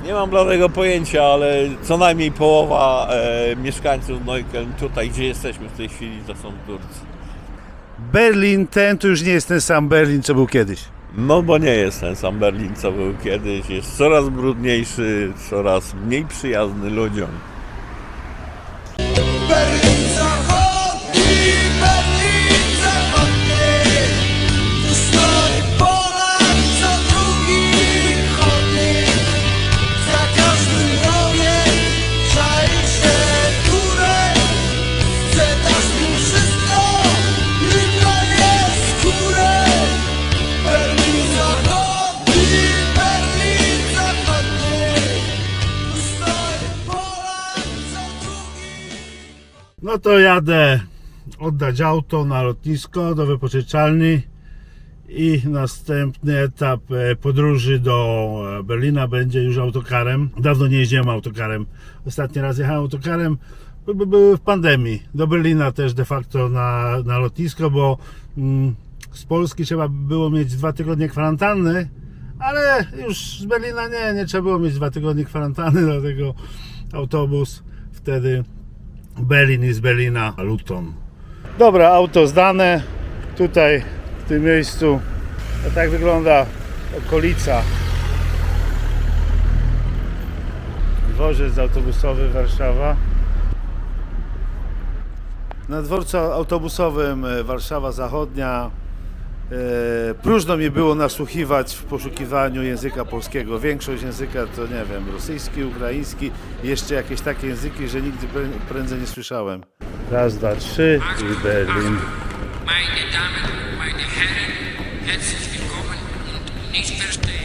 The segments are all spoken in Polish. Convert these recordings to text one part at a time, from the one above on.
Nie mam bladego pojęcia, ale co najmniej połowa mieszkańców Neukölln, tutaj gdzie jesteśmy w tej chwili, to są Turcy. Berlin ten to już nie jest ten sam Berlin, co był kiedyś. No bo nie jest ten sam Berlin, co był kiedyś. Jest coraz brudniejszy, coraz mniej przyjazny ludziom. Berlin zachodni, Berlin zachodni, tu stoi Polak, co drugi chodnik. Za każdym rogiem czai się Turek, chce dać mu wszystko, tylko nie skórę. Berlin zachodni, Berlin zachodni, tu stoi Polak, co drugi. No to jadę oddać auto na lotnisko do wypożyczalni i następny etap podróży do Berlina będzie już autokarem. Dawno nie jeździłem autokarem. Ostatni raz jechałem autokarem w pandemii. Do Berlina też de facto na lotnisko, bo z Polski trzeba było mieć 2 tygodnie kwarantanny, ale już z Berlina nie trzeba było mieć 2 tygodnie kwarantanny, dlatego autobus wtedy Berlin i z Berlina Luton. Dobra, auto zdane. Tutaj w tym miejscu tak wygląda okolica. Dworzec autobusowy Warszawa. Na dworcu autobusowym Warszawa Zachodnia próżno mi było nasłuchiwać w poszukiwaniu języka polskiego. Większość języka to nie wiem, rosyjski, ukraiński, jeszcze jakieś takie języki, że nigdy prędzej nie słyszałem. Raz, dwa, trzy i Berlin. Meine Damen, meine Herren, herzlich willkommen und nicht verstehen.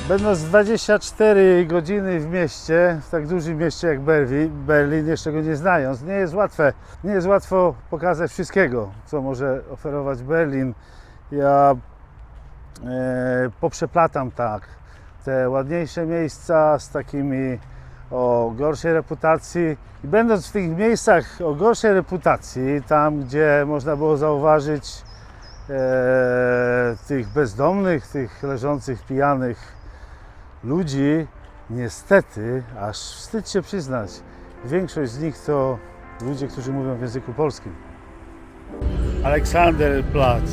Będąc 24 godziny w mieście, w tak dużym mieście jak Berlin, jeszcze go nie znając, nie jest łatwo pokazać wszystkiego, co może oferować Berlin. Ja poprzeplatam tak te ładniejsze miejsca z takimi o gorszej reputacji i będąc w tych miejscach o gorszej reputacji, tam gdzie można było zauważyć tych bezdomnych, tych leżących pijanych ludzi, niestety, aż wstyd się przyznać, większość z nich to ludzie, którzy mówią w języku polskim. Alexanderplatz.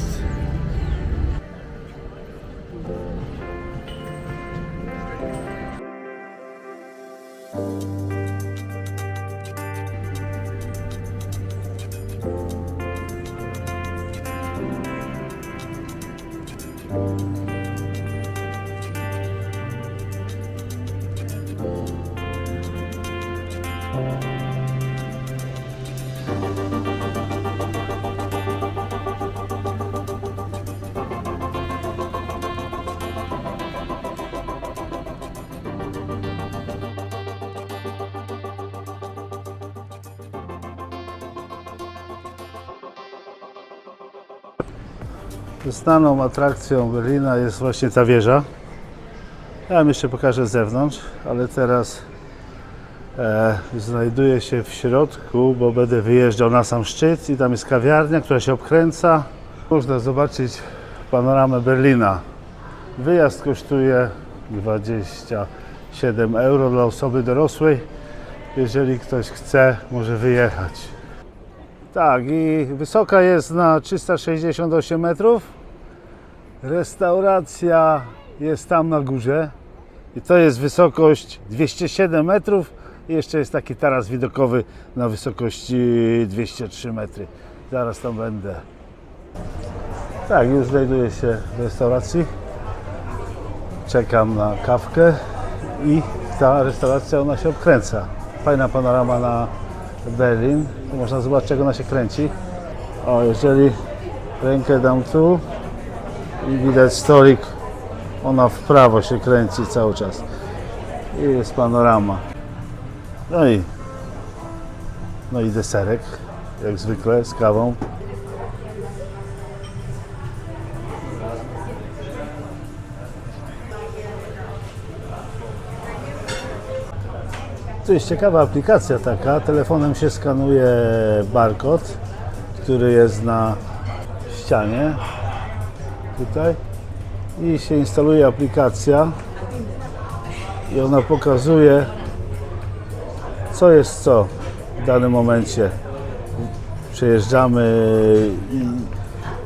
Znaną atrakcją Berlina jest właśnie ta wieża. Ja wam jeszcze pokażę z zewnątrz, ale teraz znajduję się w środku, bo będę wyjeżdżał na sam szczyt i tam jest kawiarnia, która się obkręca. Można zobaczyć panoramę Berlina. Wyjazd kosztuje 27 euro dla osoby dorosłej. Jeżeli ktoś chce, może wyjechać. Tak, i wysoka jest na 368 metrów. Restauracja jest tam na górze. I to jest wysokość 207 metrów. I jeszcze jest taki taras widokowy na wysokości 203 metry. Zaraz tam będę. Tak, już znajduję się w restauracji. Czekam na kawkę i ta restauracja, ona się obkręca. Fajna panorama na Berlin. Tu można zobaczyć, jak ona się kręci. O, jeżeli rękę dam tu i widać stolik, ona w prawo się kręci cały czas. I jest panorama. No i deserek, jak zwykle, z kawą. To jest ciekawa aplikacja taka. Telefonem się skanuje barkod, który jest na ścianie. Tutaj. I się instaluje aplikacja. I ona pokazuje, co jest co w danym momencie.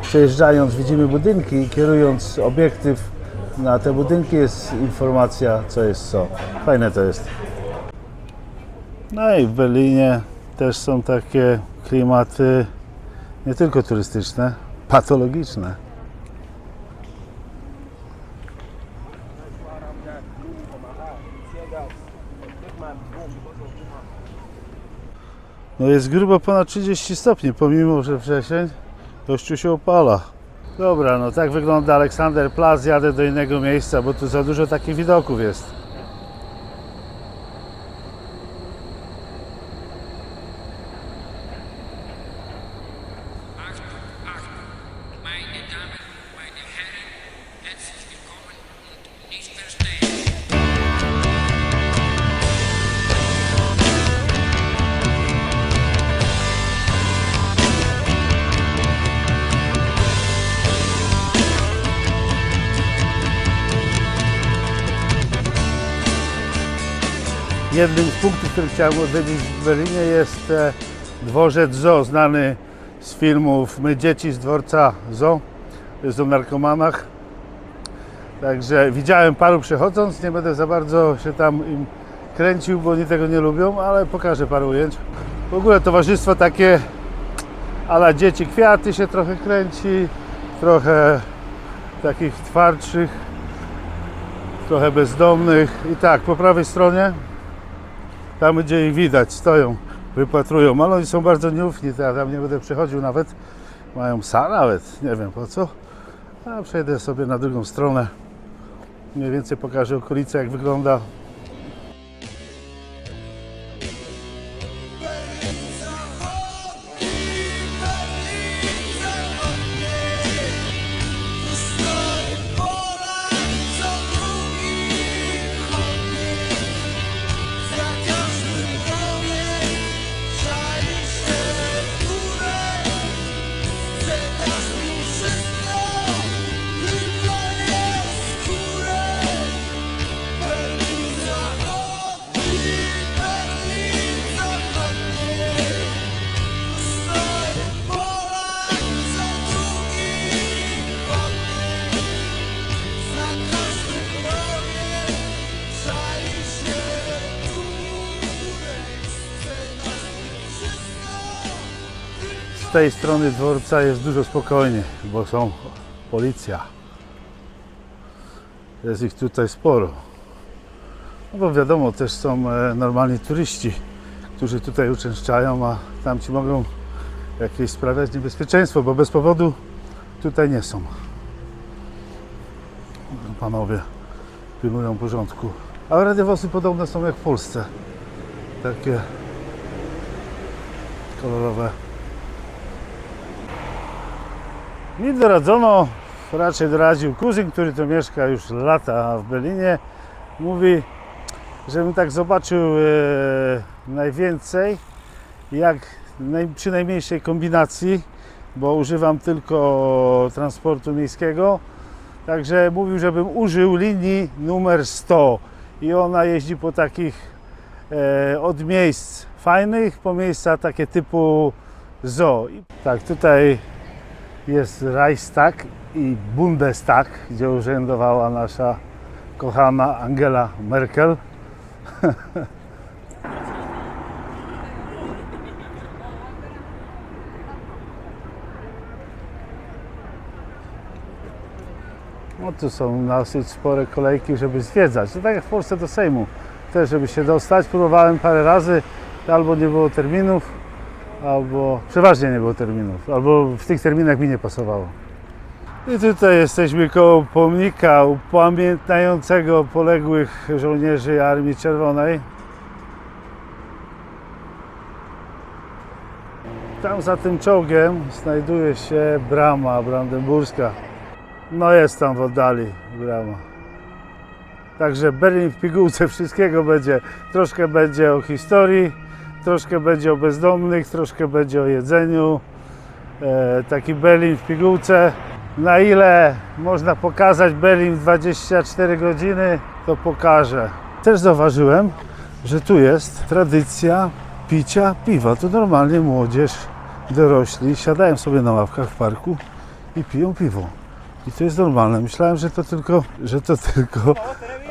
Przejeżdżając widzimy budynki i kierując obiektyw na te budynki jest informacja, co jest co. Fajne to jest. No i w Berlinie też są takie klimaty nie tylko turystyczne, patologiczne. No jest grubo ponad 30 stopni, pomimo że wrzesień, gościu się opala. Dobra, no tak wygląda Alexanderplatz, jadę do innego miejsca, bo tu za dużo takich widoków jest. Achtung, Achtung, meine Damen, meine Herren, herzlich willkommen und nicht verstehen. Jednym z punktów, który chciałem odwiedzić w Berlinie jest dworzec Zoo, znany z filmów My dzieci z dworca Zoo. To jest o narkomanach. Także widziałem paru przechodząc, nie będę za bardzo się tam im kręcił, bo oni tego nie lubią, ale pokażę parę ujęć. W ogóle towarzystwo takie a la dzieci kwiaty się trochę kręci, trochę takich twardszych, trochę bezdomnych. I tak, po prawej stronie, tam gdzie ich widać, stoją, wypatrują, ale oni są bardzo nieufni, to ja tam nie będę przechodził nawet. Mają psa nawet, nie wiem po co. A przejdę sobie na drugą stronę. Mniej więcej pokażę okolice, jak wygląda. Z tej strony dworca jest dużo spokojniej, bo są policja. Jest ich tutaj sporo. No bo wiadomo, też są normalni turyści, którzy tutaj uczęszczają, a tamci mogą jakieś sprawiać niebezpieczeństwo, bo bez powodu tutaj nie są. Panowie pilnują porządku. A radiowozy podobne są jak w Polsce. Takie kolorowe. Mi doradzono, raczej doradził kuzyn, który tu mieszka już lata w Berlinie. Mówi, żebym tak zobaczył najwięcej, przy najmniejszej kombinacji, bo używam tylko transportu miejskiego. Także mówił, żebym użył linii numer 100 i ona jeździ po takich od miejsc fajnych, po miejsca takie typu zoo. Tak, tutaj jest Reichstag i Bundestag, gdzie urzędowała nasza kochana Angela Merkel. No tu są dosyć spore kolejki, żeby zwiedzać. To tak jak w Polsce do Sejmu. Też, żeby się dostać, próbowałem parę razy, albo nie było terminów, albo przeważnie nie było terminów, albo w tych terminach mi nie pasowało. I tutaj jesteśmy koło pomnika upamiętniającego poległych żołnierzy Armii Czerwonej. Tam za tym czołgiem znajduje się brama brandenburska. No jest tam w oddali brama. Także Berlin w pigułce, wszystkiego będzie. Troszkę będzie o historii, troszkę będzie o bezdomnych, troszkę będzie o jedzeniu. Taki Berlin w pigułce. Na ile można pokazać Berlin w 24 godziny, to pokażę. Też zauważyłem, że tu jest tradycja picia piwa. Tu normalnie młodzież, dorośli siadają sobie na ławkach w parku i piją piwo. I to jest normalne. Myślałem, że to tylko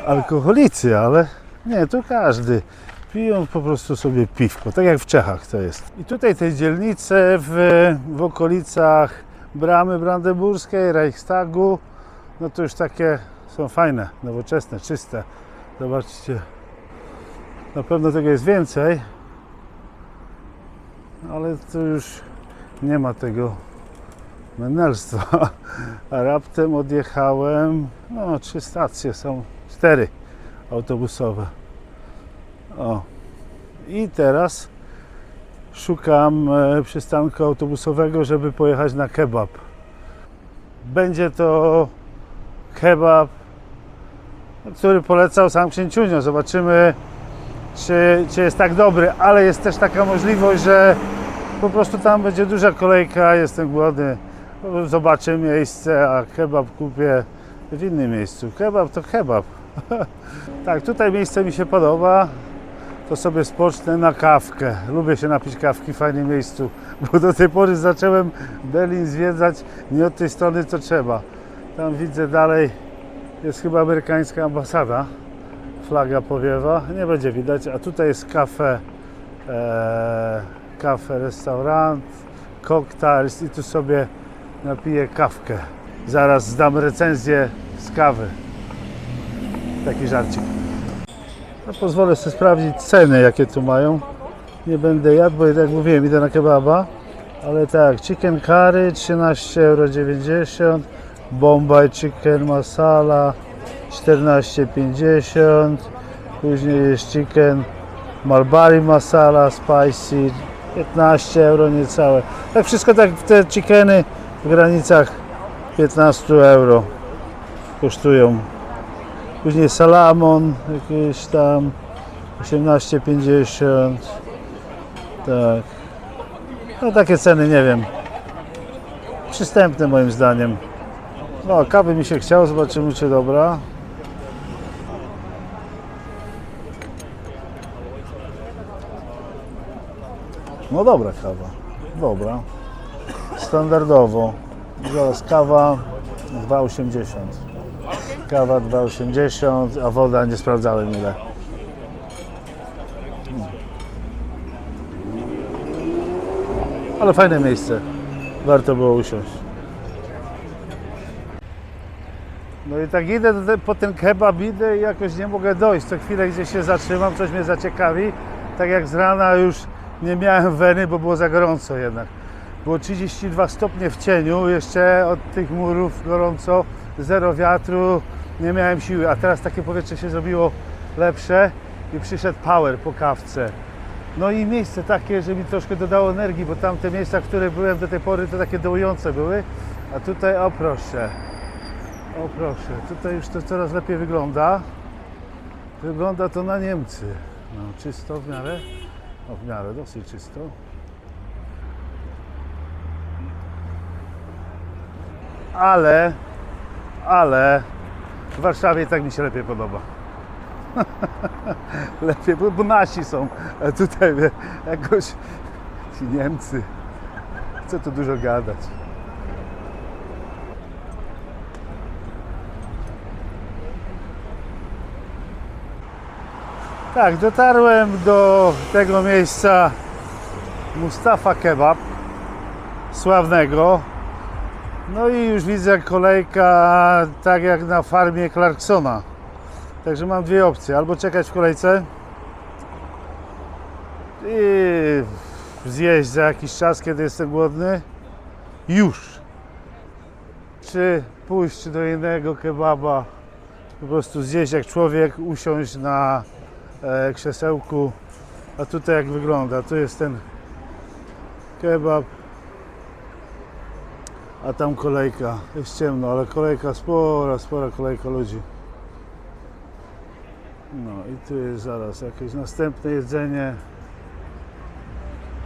alkoholicy, ale nie, to każdy. Piją po prostu sobie piwko, tak jak w Czechach to jest. I tutaj te dzielnice w okolicach Bramy Brandenburskiej, Reichstagu, no to już takie są fajne, nowoczesne, czyste. Zobaczcie, na pewno tego jest więcej, ale tu już nie ma tego menelstwa. A raptem odjechałem, no 3 stacje są, 4 autobusowe. O. I teraz szukam przystanku autobusowego, żeby pojechać na kebab. Będzie to kebab, który polecał sam księciunio. Zobaczymy, czy jest tak dobry, ale jest też taka możliwość, że po prostu tam będzie duża kolejka, jestem głodny, zobaczę miejsce, a kebab kupię w innym miejscu. Kebab to kebab. Tak, tutaj miejsce mi się podoba. To sobie spocznę na kawkę. Lubię się napić kawki w fajnym miejscu, bo do tej pory zacząłem Berlin zwiedzać nie od tej strony, co trzeba. Tam widzę dalej, jest chyba amerykańska ambasada. Flaga powiewa, nie będzie widać, a tutaj jest kafe, restaurant, cocktails i tu sobie napiję kawkę. Zaraz zdam recenzję z kawy. Taki żarcik. No, pozwolę sobie sprawdzić ceny, jakie tu mają. Nie będę jadł, bo jak mówiłem, idę na kebaba. Ale tak, chicken curry 13,90 €, Bombay chicken masala 14,50 €, później jest chicken Mulberry masala spicy 15 € niecałe. Tak wszystko tak te chickeny w granicach 15 € kosztują. Później salamon jakiś tam 18,50 €. Tak. No takie ceny, nie wiem. Przystępne moim zdaniem. No, kawy mi się chciało, zobaczymy czy dobra. No dobra kawa. Dobra. Standardowo. Zaraz kawa 2,80 €. Kawa 2,80 €, a woda nie sprawdzałem ile. Ale fajne miejsce. Warto było usiąść. No i tak idę po ten kebab, idę i jakoś nie mogę dojść. Co chwilę gdzieś się zatrzymam, coś mnie zaciekawi. Tak jak z rana już nie miałem weny, bo było za gorąco jednak. Było 32 stopnie w cieniu, jeszcze od tych murów gorąco, zero wiatru, nie miałem siły, a teraz takie powietrze się zrobiło lepsze i przyszedł power po kawce. No i miejsce takie, że mi troszkę dodało energii, bo tamte miejsca, w których byłem do tej pory, to takie dołujące były, a tutaj, o proszę, tutaj już to coraz lepiej wygląda. Wygląda to na Niemcy. No, czysto w miarę? No, w miarę, dosyć czysto. Ale w Warszawie tak mi się lepiej podoba. Lepiej, bo nasi są, a tutaj jakoś ci Niemcy. Co tu dużo gadać. Tak, dotarłem do tego miejsca Mustafa Kebab, sławnego. No i już widzę kolejka, tak jak na farmie Clarksona. Także mam dwie opcje, albo czekać w kolejce i zjeść za jakiś czas, kiedy jestem głodny, już. Czy pójść do innego kebaba, po prostu zjeść jak człowiek, usiąść na krzesełku. A tutaj jak wygląda, tu jest ten kebab, a tam kolejka, jest ciemno, ale kolejka spora kolejka ludzi. No i tu jest zaraz jakieś następne jedzenie.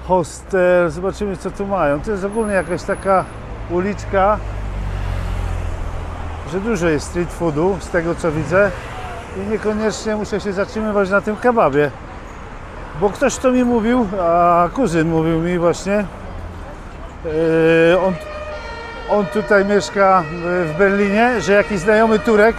Hostel, zobaczymy co tu mają. To jest ogólnie jakaś taka uliczka, że dużo jest street foodu, z tego co widzę. I niekoniecznie muszę się zatrzymywać na tym kebabie. Bo ktoś to mi mówił, a kuzyn mówił mi właśnie. On tutaj mieszka w Berlinie, że jakiś znajomy Turek,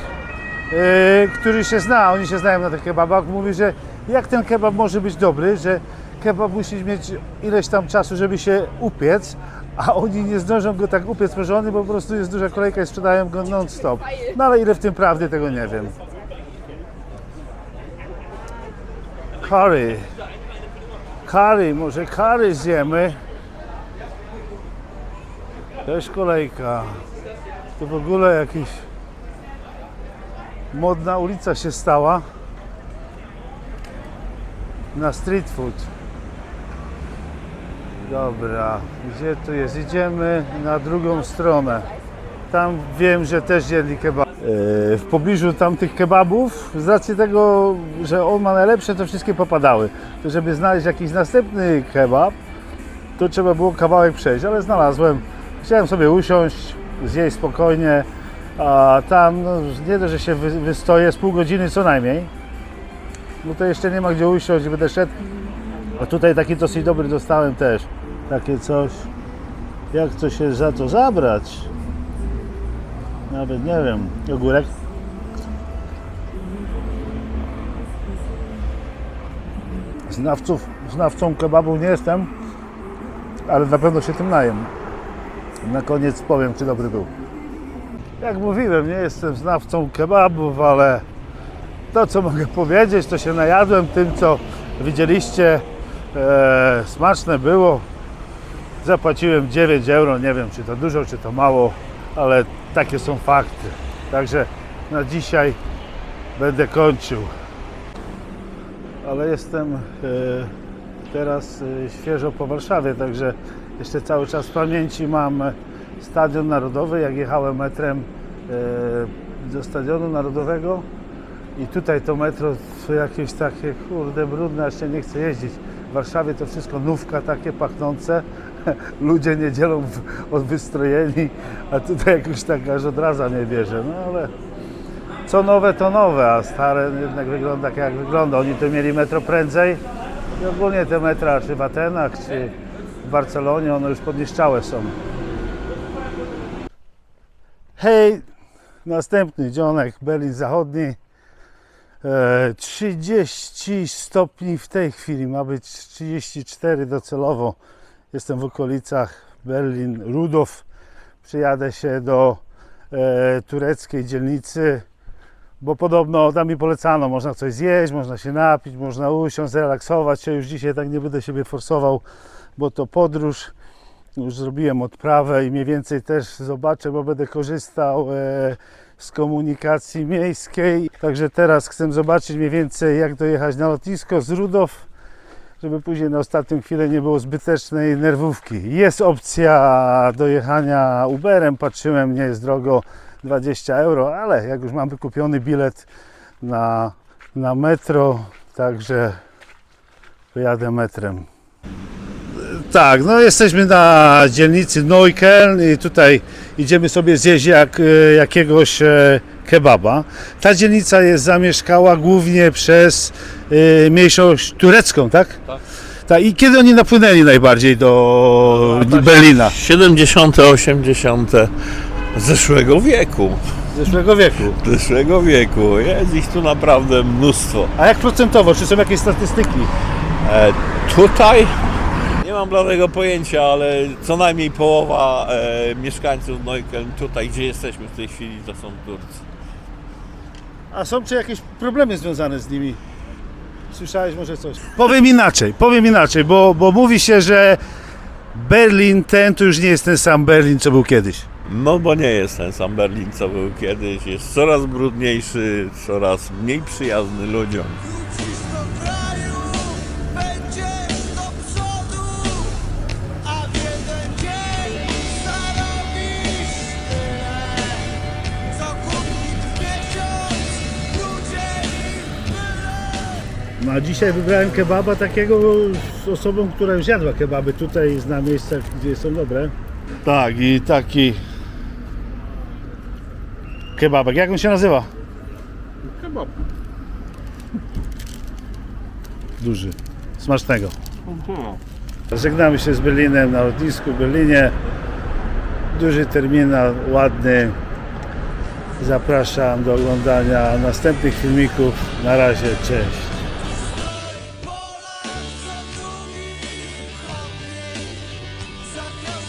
który się zna, oni się znają na tych kebabach, mówi, że jak ten kebab może być dobry, że kebab musi mieć ileś tam czasu, żeby się upiec, a oni nie zdążą go tak upiec porządnie, bo po prostu jest duża kolejka i sprzedają go non-stop. No ale ile w tym prawdy, tego nie wiem. Curry, może curry zjemy. Też kolejka. To w ogóle jakiś modna ulica się stała na street food. Dobra, gdzie tu jest? Idziemy na drugą stronę. Tam wiem, że też jedli kebab. W pobliżu tamtych kebabów, z racji tego, że on ma najlepsze, to wszystkie popadały. To żeby znaleźć jakiś następny kebab, to trzeba było kawałek przejść, ale znalazłem. Chciałem sobie usiąść, zjeść spokojnie, a tam no, nie dość, że się wystoję z pół godziny co najmniej. No to jeszcze nie ma gdzie usiąść, będę szedł. A tutaj taki dosyć dobry dostałem też. Takie coś, jak to się za to zabrać? Nawet nie wiem, ogórek. Znawcą kebabu nie jestem, ale na pewno się tym najem. Na koniec powiem, czy dobry był. Jak mówiłem, nie jestem znawcą kebabów, ale to co mogę powiedzieć, to się najadłem tym, co widzieliście. Smaczne było. Zapłaciłem 9 euro, nie wiem czy to dużo, czy to mało, ale takie są fakty. Także na dzisiaj będę kończył. Ale jestem teraz świeżo po Warszawie, także jeszcze cały czas w pamięci mam Stadion Narodowy, jak jechałem metrem do Stadionu Narodowego i tutaj to metro to jakieś takie kurde brudne, aż się nie chce jeździć. W Warszawie to wszystko nówka, takie pachnące, ludzie niedzielą wystrojeni, a tutaj jakoś tak aż od razu nie bierze. No ale co nowe to nowe, a stare jednak wygląda tak jak wygląda. Oni tu mieli metro prędzej i ogólnie te metra, czy w Atenach, czy w Barcelonie, one już podniszczałe są. Hej, następny dzionek, Berlin Zachodni. 30 stopni w tej chwili, ma być 34 docelowo. Jestem w okolicach Berlin-Rudow. Przyjadę się do tureckiej dzielnicy, bo podobno tam mi polecano, można coś zjeść, można się napić, można usiąść, zrelaksować się. Już dzisiaj tak nie będę siebie forsował, bo to podróż. Już zrobiłem odprawę i mniej więcej też zobaczę, bo będę korzystał z komunikacji miejskiej. Także teraz chcę zobaczyć mniej więcej, jak dojechać na lotnisko z Rudow, żeby później na ostatnią chwilę nie było zbytecznej nerwówki. Jest opcja dojechania Uberem, patrzyłem, nie jest drogo, 20 euro, ale jak już mam wykupiony bilet na metro, także pojadę metrem. Tak, no jesteśmy na dzielnicy Neukölln i tutaj idziemy sobie zjeść jakiegoś kebaba. Ta dzielnica jest zamieszkała głównie przez mniejszość turecką, tak? Tak. I kiedy oni napłynęli najbardziej do Berlina? 70., 80. zeszłego wieku. Zeszłego wieku. Jest ich tu naprawdę mnóstwo. A jak procentowo? Czy są jakieś statystyki? Tutaj nie mam bladego pojęcia, ale co najmniej połowa mieszkańców Neukölln tutaj, gdzie jesteśmy w tej chwili, to są Turcy. A są czy jakieś problemy związane z nimi? Słyszałeś może coś? Powiem inaczej, bo mówi się, że Berlin ten to już nie jest ten sam Berlin, co był kiedyś. No bo nie jest ten sam Berlin, co był kiedyś. Jest coraz brudniejszy, coraz mniej przyjazny ludziom. Wrócisz do kraju, będziesz do przodu, a w jeden dzień zarobisz tyle, co kupić w miesiąc ludzie i byle. No a dzisiaj wybrałem kebaba takiego z osobą, która już jadła kebaby. Tutaj zna miejsca, gdzie są dobre. Tak, i taki kebabek. Jak on się nazywa? Kebab. Duży. Smacznego. Żegnamy się z Berlinem na lotnisku w Berlinie. Duży terminal, ładny. Zapraszam do oglądania następnych filmików. Na razie, cześć. Polak co drugi chodnie zapiał